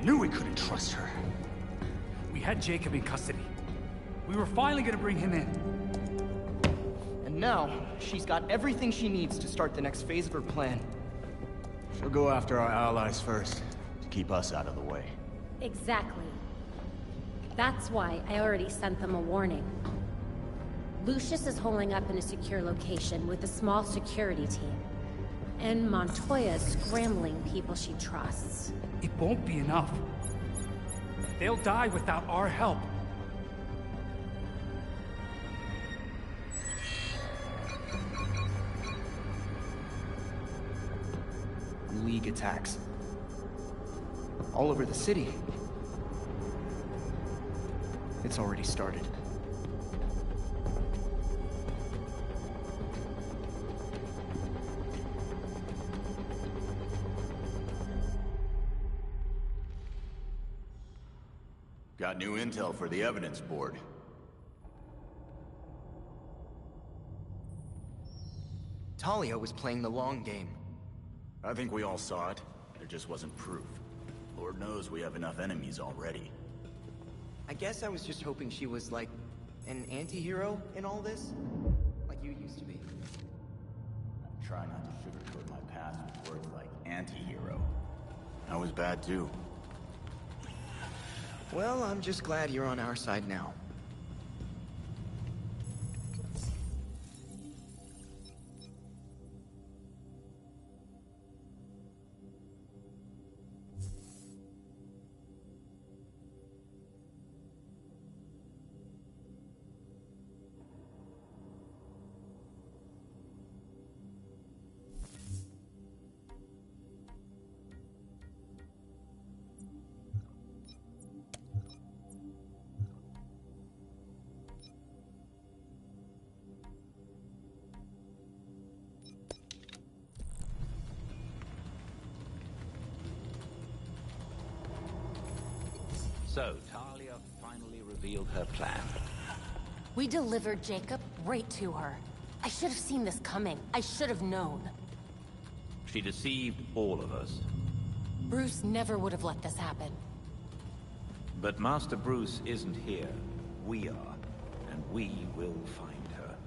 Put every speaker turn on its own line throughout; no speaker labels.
Knew we couldn't trust her.
We had Jacob in custody. We were finally gonna bring him in.
And now, she's got everything she needs to start the next phase of her plan.
She'll go after our allies first, to keep us out of the way.
Exactly. That's why I already sent them a warning. Lucius is holding up in a secure location with a small security team. And Montoya's scrambling people she trusts.
It won't be enough. They'll die without our help.
League attacks. All over the city. It's already started.
Got new intel for the evidence board.
Talia was playing the long game.
I think we all saw it. There just wasn't proof. Lord knows we have enough enemies already.
I guess I was just hoping she was like an anti-hero in all this. Like you used to be.
I try not to sugarcoat my past with words like anti-hero. I was bad too.
Well, I'm just glad you're on our side now.
So, Talia finally revealed her plan.
We delivered Jacob right to her. I should have seen this coming. I should have known.
She deceived all of us.
Bruce never would have let this happen.
But Master Bruce isn't here. We are. And we will find her.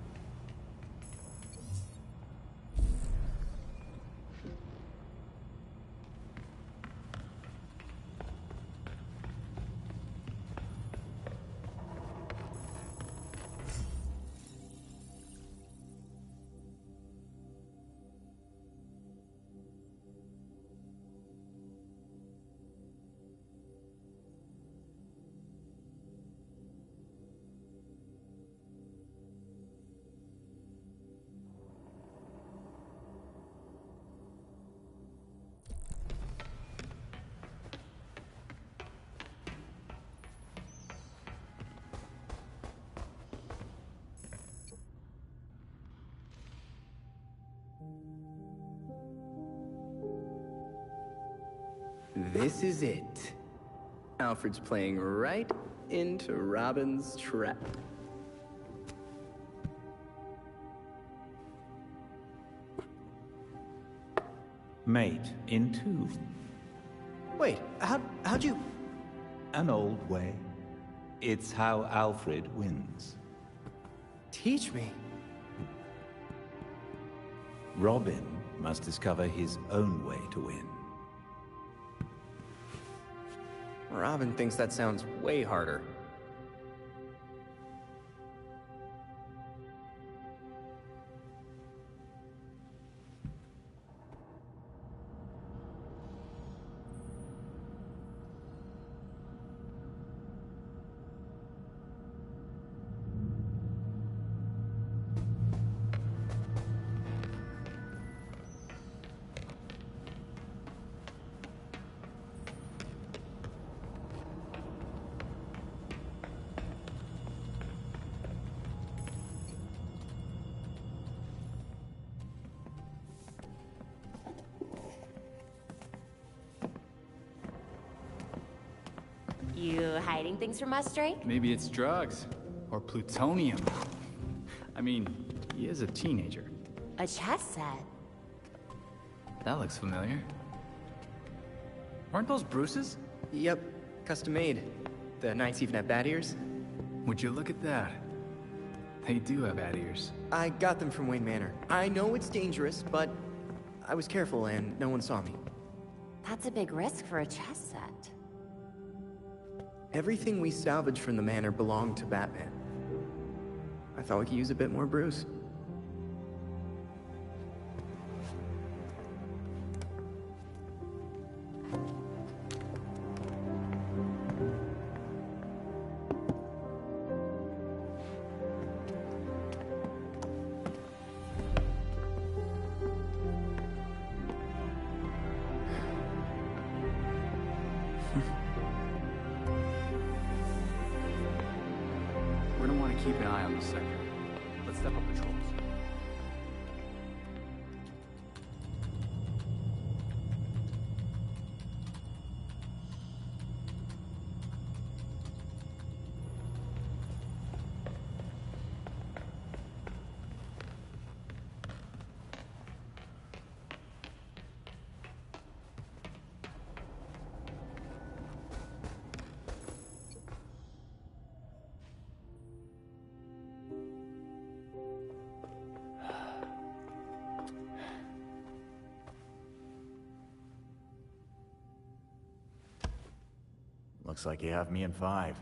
This is it. Alfred's playing right into Robin's trap.
Mate in two.
Wait, how'd you...
An old way. It's how Alfred wins.
Teach me.
Robin must discover his own way to win.
Robin thinks that sounds way harder.
You hiding things from us, Drake?
Maybe it's drugs. Or plutonium. I mean, he is a teenager.
A chess set.
That looks familiar. Weren't those Bruce's?
Yep, custom made. The Knights even have bat ears.
Would you look at that? They do have bat ears.
I got them from Wayne Manor. I know it's dangerous, but I was careful and no one saw me.
That's a big risk for a chess set.
Everything we salvaged from the manor belonged to Batman. I thought we could use a bit more Bruce.
We're gonna want to keep an eye on the sector. Let's step up patrols.
Looks like you have me in 5.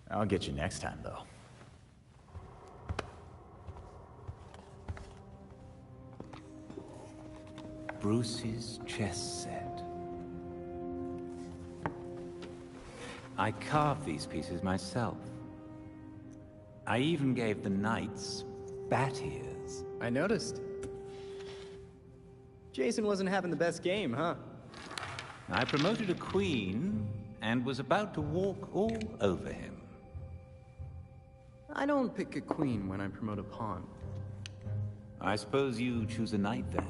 I'll get you next time, though.
Bruce's chess set. I carved these pieces myself. I even gave the Knights bat ears.
I noticed. Jason wasn't having the best game, huh?
I promoted a queen and was about to walk all over him.
I don't pick a queen when I promote a pawn.
I suppose you choose a knight then.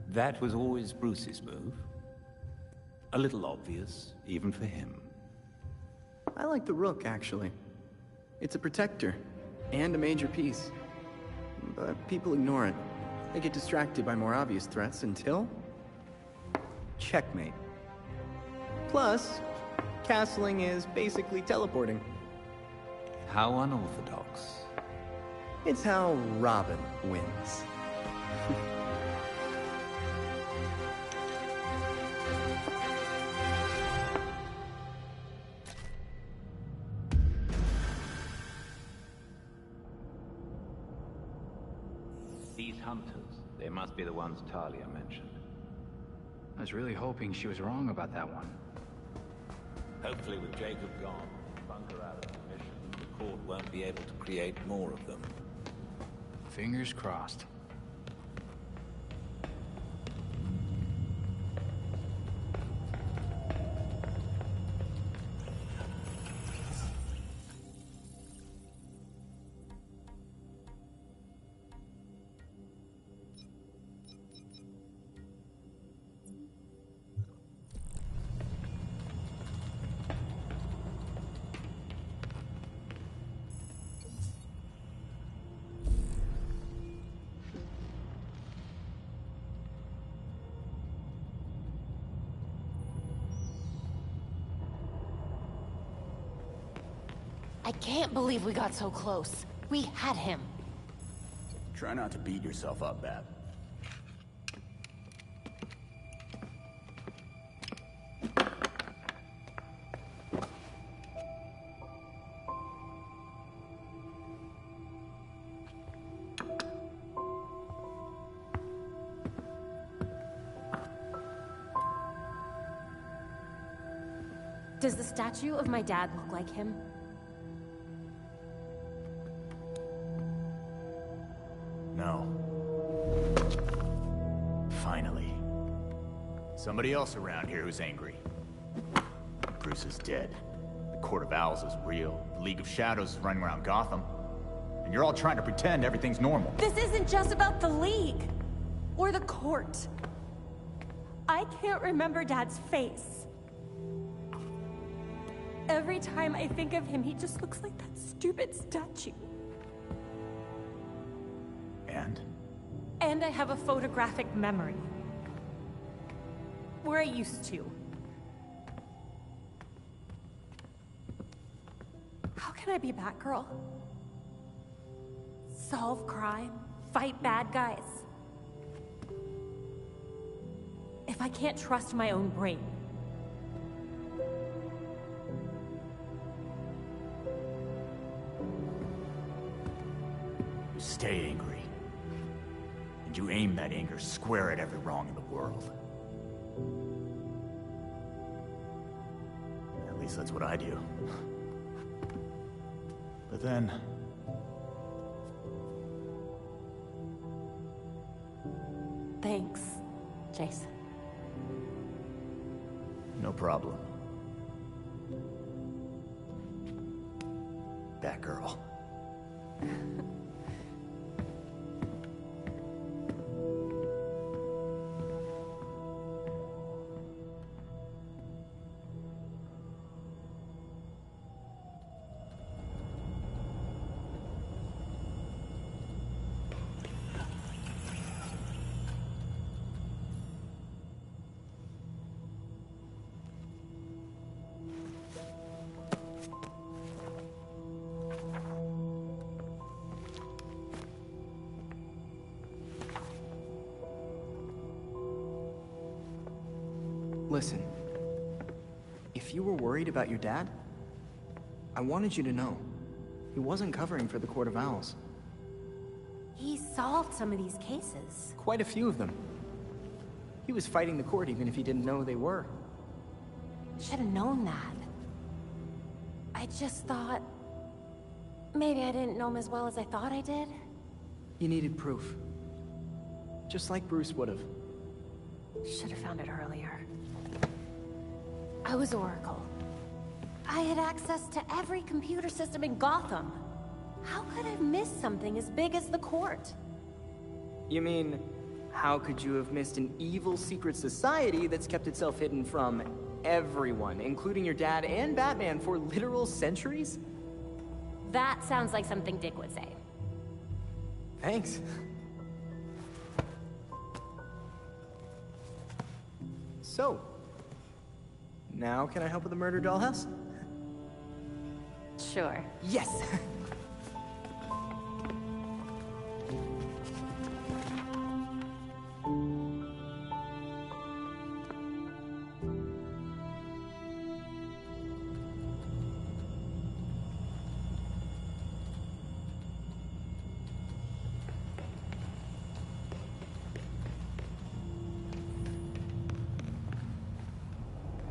That was always Bruce's move. A little obvious, even for him.
I like the rook, actually. It's a protector, and a major piece. But people ignore it. They get distracted by more obvious threats until... checkmate. Plus, castling is basically teleporting.
How unorthodox.
It's how Robin wins.
These hunters, they must be the ones Talia mentioned.
I was really hoping she was wrong about that one.
Hopefully with Jacob gone, bunker out of commission, the court won't be able to create more of them.
Fingers crossed.
I can't believe we got so close. We had him.
Try not to beat yourself up, Bat.
Does the statue of my dad look like him?
No. Finally. Somebody else around here who's angry. Bruce is dead. The Court of Owls is real. The League of Shadows is running around Gotham. And you're all trying to pretend everything's normal.
This isn't just about the League. Or the court. I can't remember Dad's face. Every time I think of him, he just looks like that stupid statue.
And?
And I have a photographic memory. Where I used to. How can I be Batgirl? Solve crime, fight bad guys. If I can't trust my own brain.
You stay angry. And you aim that anger square at every wrong in the world. At least that's what I do. But then...
Thanks, Jason.
No problem. Batgirl.
Listen, if you were worried about your dad, I wanted you to know, he wasn't covering for the Court of Owls.
He solved some of these cases.
Quite a few of them. He was fighting the court even if he didn't know they were.
Should have known that. I just thought... maybe I didn't know him as well as I thought I did?
You needed proof. Just like Bruce would have.
Should have found it earlier. I was Oracle. I had access to every computer system in Gotham. How could I have missed something as big as the court?
You mean, how could you have missed an evil secret society that's kept itself hidden from everyone, including your dad and Batman, for literal centuries?
That sounds like something Dick would say.
Thanks. So, now can I help with the murder dollhouse?
Sure.
Yes!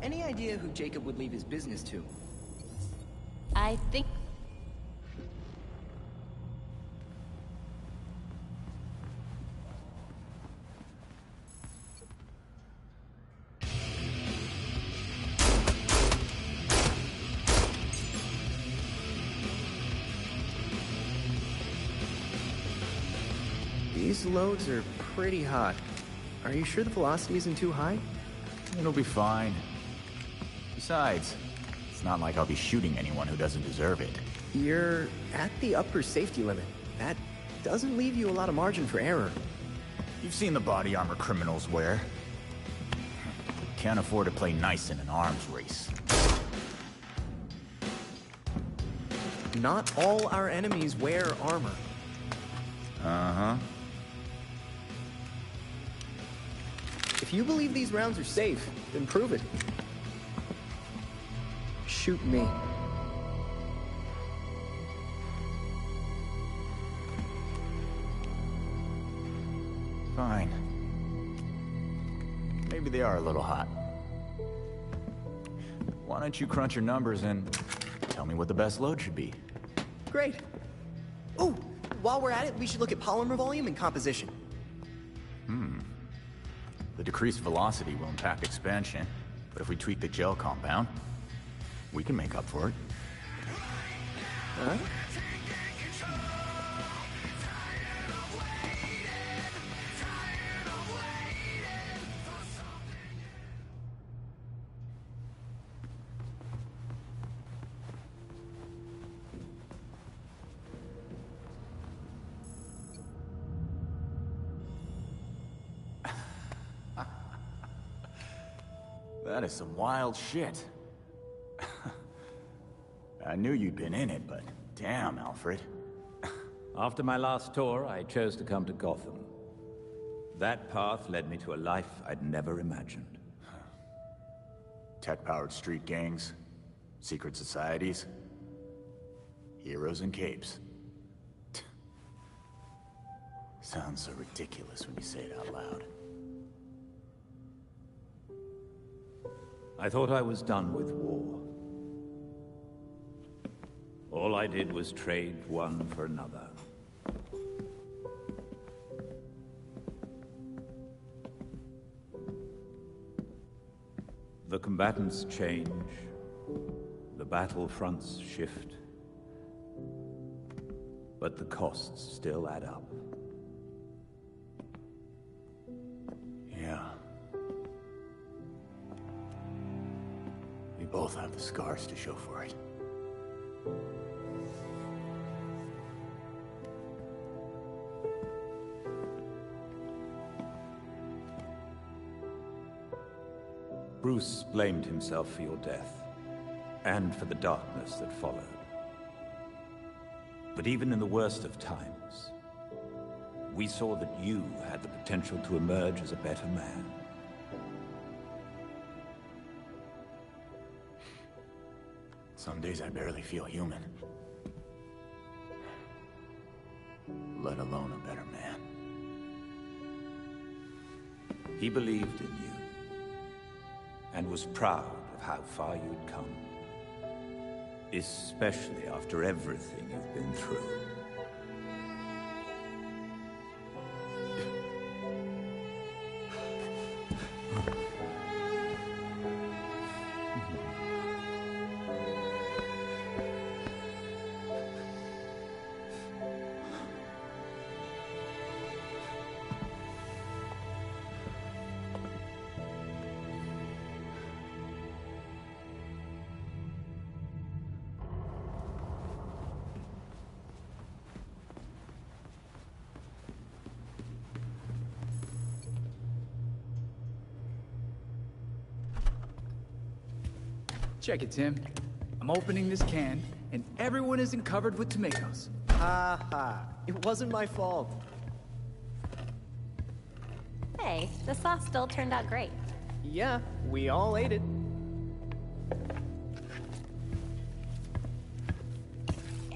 Any idea who Jacob would leave his business to?
I think...
These loads are pretty hot. Are you sure the velocity isn't too high?
It'll be fine. Besides, it's not like I'll be shooting anyone who doesn't deserve it.
You're at the upper safety limit. That doesn't leave you a lot of margin for error.
You've seen the body armor criminals wear. Can't afford to play nice in an arms race.
Not all our enemies wear armor.
Uh-huh.
If you believe these rounds are safe, then prove it. Shoot me.
Fine. Maybe they are a little hot. Why don't you crunch your numbers and tell me what the best load should be?
Great. Oh, while we're at it, we should look at polymer volume and composition.
The decreased velocity will impact expansion, but if we tweak the gel compound, we can make up for it.
Huh?
That is some wild shit. I knew you'd been in it, but damn, Alfred.
After my last tour, I chose to come to Gotham. That path led me to a life I'd never imagined.
Tech-powered street gangs, secret societies, heroes in capes. Sounds so ridiculous when you say it out loud.
I thought I was done with war. All I did was trade one for another. The combatants change, the battlefronts shift, but the costs still add up.
Yeah. We both have the scars to show for it.
Bruce blamed himself for your death, and for the darkness that followed. But even in the worst of times, we saw that you had the potential to emerge as a better man.
Some days I barely feel human. Let alone a better man.
He believed in you, and was proud of how far you'd come. Especially after everything you've been through.
Check it, Tim. I'm opening this can, and everyone isn't covered with tomatoes.
Ha ha. It wasn't my fault.
Hey, the sauce still turned out great.
Yeah, we all ate it.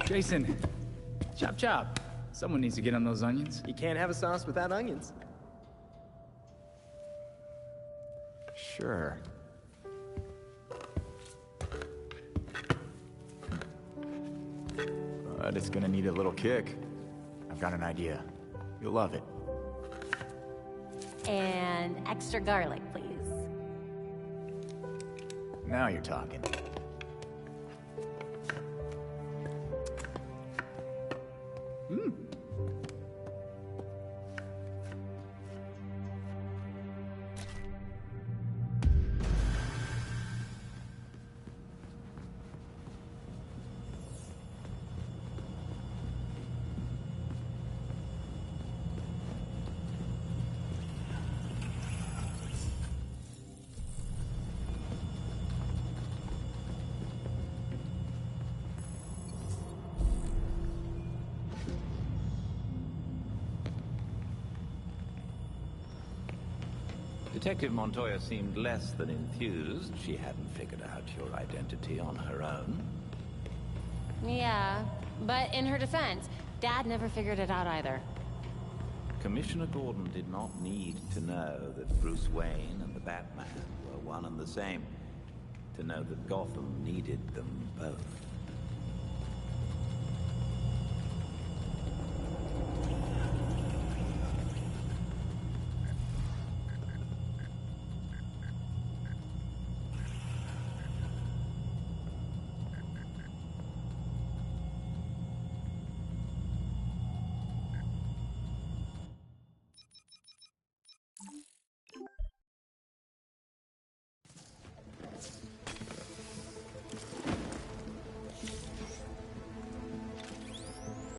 Jason, chop chop. Someone needs to get on those onions.
You can't have a sauce without onions.
Sure. But it's gonna need a little kick. I've got an idea. You'll love it.
And extra garlic, please.
Now you're talking.
Detective Montoya seemed less than enthused. She hadn't figured out your identity on her own.
Yeah, but in her defense, Dad never figured it out either.
Commissioner Gordon did not need to know that Bruce Wayne and the Batman were one and the same, to know that Gotham needed them both.